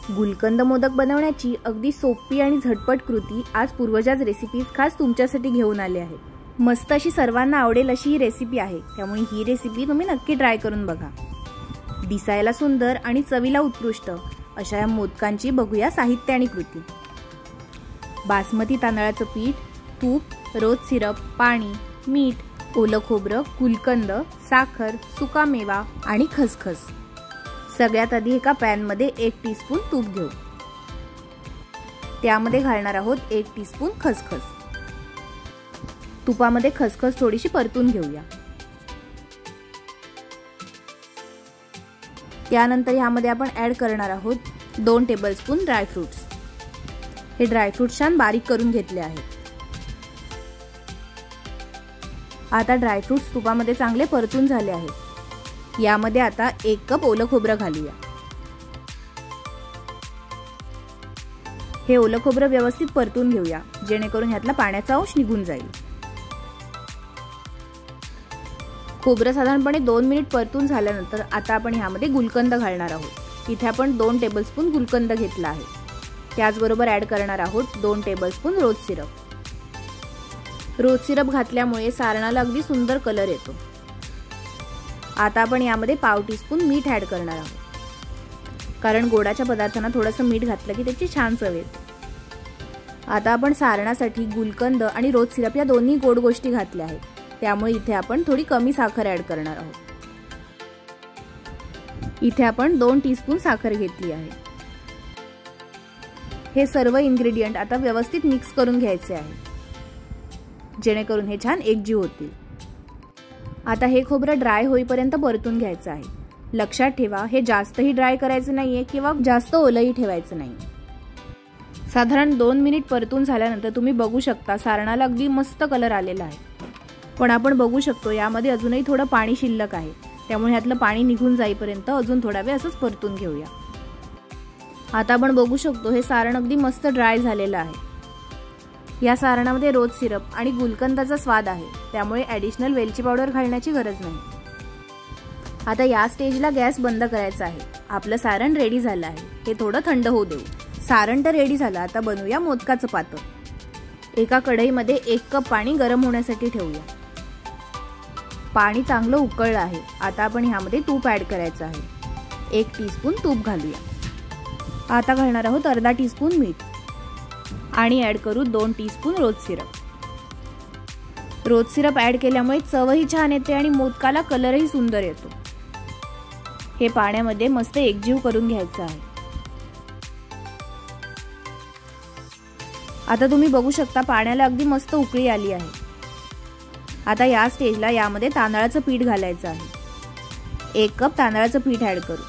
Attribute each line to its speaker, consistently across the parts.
Speaker 1: गुलकंद मोदक बनवण्याची अगदी सोपी आणि झटपट कृती आज पूर्वजाच रेसिपीज खास तुमच्यासाठी घेऊन आले आहे। मस्त अशी सर्वांना आवडेल अशी ही रेसिपी आहे, त्यामुळे ही रेसिपी तुम्ही नक्की ट्राय करून बघा। दिसायला सुंदर आणि चवीला उत्कृष्ट अशा या मोदकांची बघूया साहित्य आणि कृती। बासमती तांदळाचं पीठ, तूप, रोज सिरप, पाणी, मीठ, ओलं खोबरं, गुलकंद, साखर, सुका मेवा आणि खसखस। सगळ्यात आधी एका पॅन मध्ये 1 टीस्पून तूप घेऊ। त्यामध्ये घालणार आहोत 1 टीस्पून खसखस। तुपामध्ये खसखस थोडीशी परतून घेऊया। त्यानंतर यामध्ये आपण ऍड करणार आहोत 2 टेबलस्पून ड्रायफ्रुट्स। हे ड्रायफ्रुट्स छान बारीक करून घेतले आहेत। आता ड्रायफ्रुट्स तुपामध्ये चांगले परतून झाले आहेत। यामध्ये आता 1 कप ओलं खोबरं घालूया। हे ओलं खोबरं व्यवस्थित परतून घेऊया, जेणेकरून ह्यातला पाण्याचा अंश निघून जाईल। खोबरं साधारणपणे 2 मिनिट परतून झाल्यानंतर आता आपण ह्यामध्ये गुलकंद घालणार आहोत। इथे आपण 2 टेबलस्पून गुलकंद घेतला आहे। त्याचबरोबर ऍड करणार आहोत 2 टेबलस्पून रोज सिरप। रोज सिरप घातल्यामुळे सारणाला अगदी सुंदर कलर येतो। आता आपण यामध्ये पाव टीस्पून मीठ ऍड करणार आहोत, कारण गोडाच्या पदार्थांना थोडंसं मीठ घातलं की त्याची छान चव येते। आता आपण सारणासाठी गुलकंद आणि रोज सिरप या दोन्ही गोड गोष्टी घातल्या आहेत, त्यामुळे इथे आपण थोडी कमी साखर ऍड करणार आहोत। इथे आपण 2 टीस्पून साखर घेतली आहे। हे सर्व इन्ग्रेडियंट आता व्यवस्थित मिक्स करून घ्यायचे आहे, जेणेकरून हे छान एकजीव होतील। आता हे खोबरं ड्राय होईपर्यंत परतून घ्यायचं आहे। लक्षात ठेवा, हे जास्तही ड्राय करायचं नाहीये किंवा जास्त ओलही ठेवायचं नाही। साधारण 2 मिनिट परतून झाल्यानंतर तुम्ही बघू शकता सारणाला अगदी मस्त कलर आलेला आहे। पण आपण बघू शकतो यामध्ये अजूनही थोडं पाणी शिल्लक आहे, त्यामुळे ह्यातलं पाणी निघून जाईपर्यंत अजून थोडा वेळ असंच परतून घेऊया। आता आपण बघू शकतो हे सारण अगदी मस्त ड्राय झालेलं आहे। या सारणामध्ये रोज सिरप आणि गुलकंदाचा स्वाद आहे, त्यामुळे ॲडिशनल वेलची पावडर घालण्याची गरज नाही। आता या स्टेजला गॅस बंद करायचा आहे। आपलं सारण रेडी झालं आहे। हे थोडं थंड होऊ देऊ। सारण तर रेडी झालं, आता बनवूया मोदकाचं पातळ। एका कढईमध्ये 1 कप पाणी गरम होण्यासाठी ठेवूया। पाणी चांगलं उकळलं आहे। आता आपण ह्यामध्ये तूप ऍड करायचं आहे। 1 टीस्पून तूप घालूया। आता घालणार आहोत अर्धा टीस्पून मीठ आणि ऍड करू 2 टीस्पून रोज सिरप। रोज सिरप ऍड केल्यामुळे चवही छान येते आणि मोदकाला कलरही सुंदर येतो। हे पाण्यामध्ये मस्त एकजीव करून घ्यायचं आहे। आता तुम्ही बघू शकता पाण्याला अगदी मस्त उकळी आली आहे। आता या स्टेजला यामध्ये तांदळाचं पीठ घालायचं आहे। 1 कप तांदळाचं पीठ ऍड करू।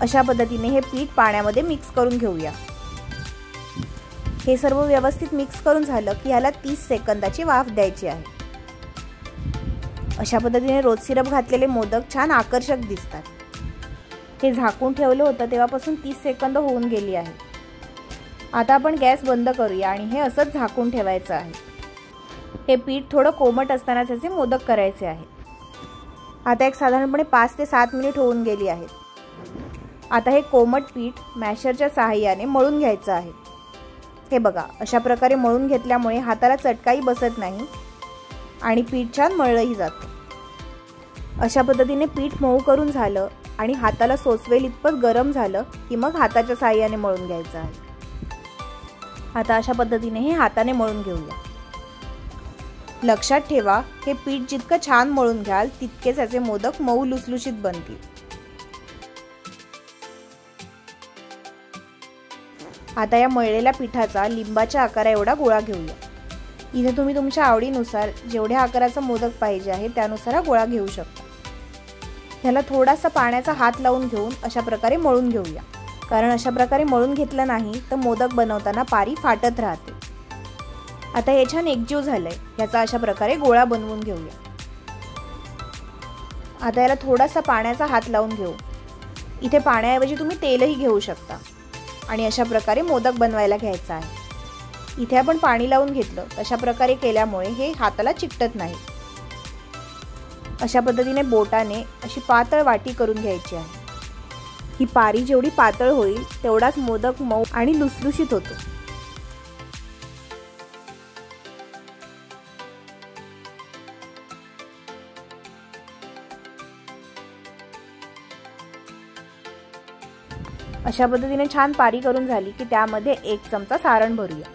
Speaker 1: अशा पद्धतीने हे पीठ पाण्यामध्ये मिक्स करून घेऊया। हे सर्व व्यवस्थित मिक्स करून झालं की याला 30 सेकंदाची वाफ द्यायची आहे। अशा पद्धतीने रोज सिरप घातलेले मोदक छान आकर्षक दिसतात। हे झाकून ठेवलं होतं तेव्हापासून 30 सेकंद होऊन गेली आहे। आता आपण गॅस बंद करूया आणि हे असंच झाकून ठेवायचं आहे। हे पीठ थोडं कोमट असतानाच याचे मोदक करायचे आहे। आता एक साधारणपणे 5 ते 7 मिनिट होऊन गेली आहेत। आता हे कोमट पीठ मॅशरच्या सहाय्याने मळून घ्यायचं आहे। हे बघा, अशा प्रकारे मळून घेतल्यामुळे हाताला चटकाही बसत नाही आणि पीठ छान मळलंही जातं। अशा पद्धतीने पीठ मऊ करून झालं आणि हाताला सोसवेल इतपत गरम झालं की मग हाताच्या सहाय्याने मळून घ्यायचं आहे। आता अशा पद्धतीने हे हाताने मळून घेऊया। लक्षात ठेवा, हे पीठ जितकं छान मळून घ्याल तितकेच याचे मोदक मऊ लुसलुशीत बनतील। आता या मळलेल्या पिठाचा लिंबाच्या आकारा एवढा गोळा घेऊया। इथे तुम्ही तुमच्या आवडीनुसार जेवढ्या आकाराचा मोदक पाहिजे आहे त्यानुसार गोळा घेऊ शकता। ह्याला थोडासा पाण्याचा हात लावून घेऊन अशा प्रकारे मळून घेऊया, कारण अशा प्रकारे मळून घेतलं नाही तर मोदक बनवताना पारी फाटत राहते। आता हे छान एकजीव झालंय, याचा अशा प्रकारे गोळा बनवून घेऊया। आता याला थोडासा पाण्याचा हात लावून घेऊ। इथे पाण्याऐवजी तुम्ही तेलही घेऊ शकता आणि अशा प्रकारे मोदक बनवायला घ्यायचा आहे। इथे आपण पाणी लावून घेतलं, अशा प्रकारे केल्यामुळे हे हाताला चिकटत नाही। अशा पद्धतीने बोटाने अशी पातळ वाटी करून घ्यायची आहे। ही पारी जेवढी पातळ होईल तेवढाच मोदक मऊ आणि लुसलुशीत होतो। अशा पद्धतीने छान पारी करून झाली की त्यामध्ये 1 चमचा सारण भरूया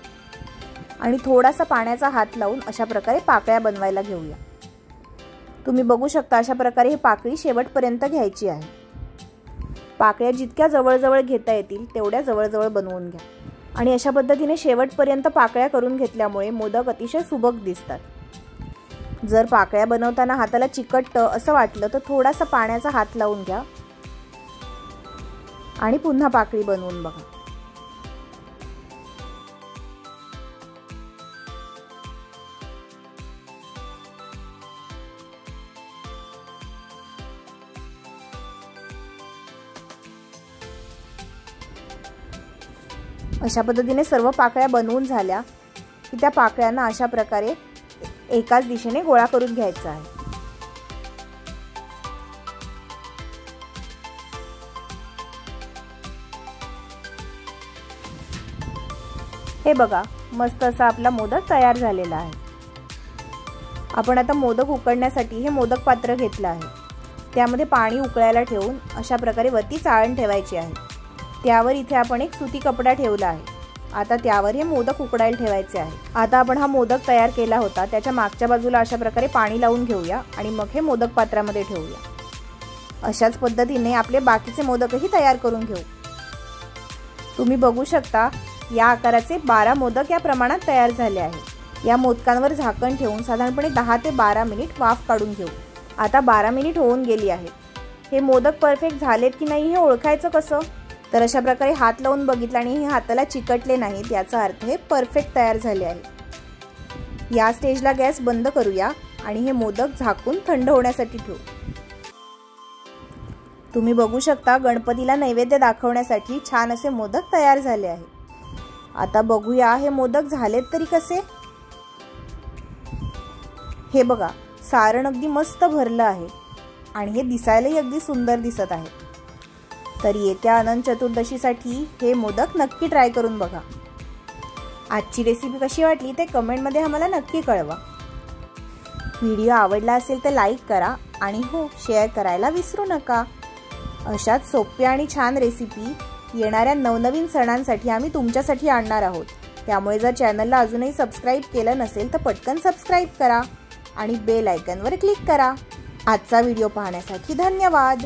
Speaker 1: आणि थोडासा पाण्याचा हात लावून अशा प्रकारे पाकळ्या बनवायला घेऊया। तुम्ही बघू शकता अशा प्रकारे ही पाकळी शेवटपर्यंत घ्यायची आहे। पाकळ्या जितक्या जवळ-जवळ घेता येतील तेवढ्या जवळ-जवळ बनवून घ्या आणि अशा पद्धतीने शेवटपर्यंत पाकळ्या करून घेतल्यामुळे मोदक अतिशय सुबक दिसतात। जर पाकळ्या बनवताना हाताला चिकटतं असं वाटलं तर थोडासा पाण्याचा हात लावून घ्या आणि पुन्हा पाकळी बनवून बघा। अशा पद्धतीने सर्व पाकळ्या बनवून झाल्या की त्या पाकळ्यांना अशा प्रकारे एकाच दिशेने गोळा करून घ्यायचा आहे। हे बघा मस्त असा आपला मोदक तयार झालेला आहे। आपण आता मोदक उकडण्यासाठी हे मोदक पात्र घेतलं आहे। त्यामध्ये पाणी उकळायला ठेवून अशा प्रकारे वरती चाळण ठेवायची आहे। त्यावर इथे आपण एक सुती कपडा ठेवला आहे। आता त्यावर हे मोदक उकडायला ठेवायचे आहे। आता आपण हा मोदक तयार केला होता त्याच्या मागच्या बाजूला अशा प्रकारे पाणी लावून घेऊया आणि मग हे मोदक पात्रामध्ये ठेवूया। अशाच पद्धतीने आपले बाकीचे मोदकही तयार करून घेऊ। तुम्ही बघू शकता या आकाराचे 12 मोदक या प्रमाणात तयार झाले आहेत। या मोदकांवर झाकण ठेवून साधारणपणे 10 ते 12 मिनिट वाफ काढून घेऊ। आता 12 मिनिट होऊन गेली आहेत। हे मोदक परफेक्ट झालेत की नाही हे ओळखायचं कसं? तर अशा प्रकारे हात लावून बघितलं आणि हे हाताला चिकटले नाहीत याचा अर्थ हे परफेक्ट तयार झाले आहे। या स्टेजला गॅस बंद करूया आणि हे मोदक झाकून थंड होण्यासाठी ठेवू। तुम्ही बघू शकता गणपतीला नैवेद्य दाखवण्यासाठी छान असे मोदक तयार झाले आहेत। आता बघूया हे मोदक झालेत तरी कसे। हे बघा सारण अगदी मस्त भरलं आहे आणि हे दिसायलाही अगदी सुंदर दिसत आहे। तर येत्या अनंत चतुर्दशीसाठी हे मोदक नक्की ट्राय करून बघा। आजची रेसिपी कशी वाटली ते कमेंटमध्ये आम्हाला नक्की कळवा। व्हिडिओ आवडला असेल तर लाईक करा आणि हो शेअर करायला विसरू नका। अशाच सोप्या आणि छान रेसिपी येणाऱ्या नवनवीन सणांसाठी आम्ही तुमच्यासाठी आणणार आहोत। त्यामुळे जर चॅनलला अजूनही सबस्क्राईब केलं नसेल तर पटकन सबस्क्राईब करा आणि बेल आयकॉनवर क्लिक करा। आजचा व्हिडिओ पाहण्यासाठी धन्यवाद।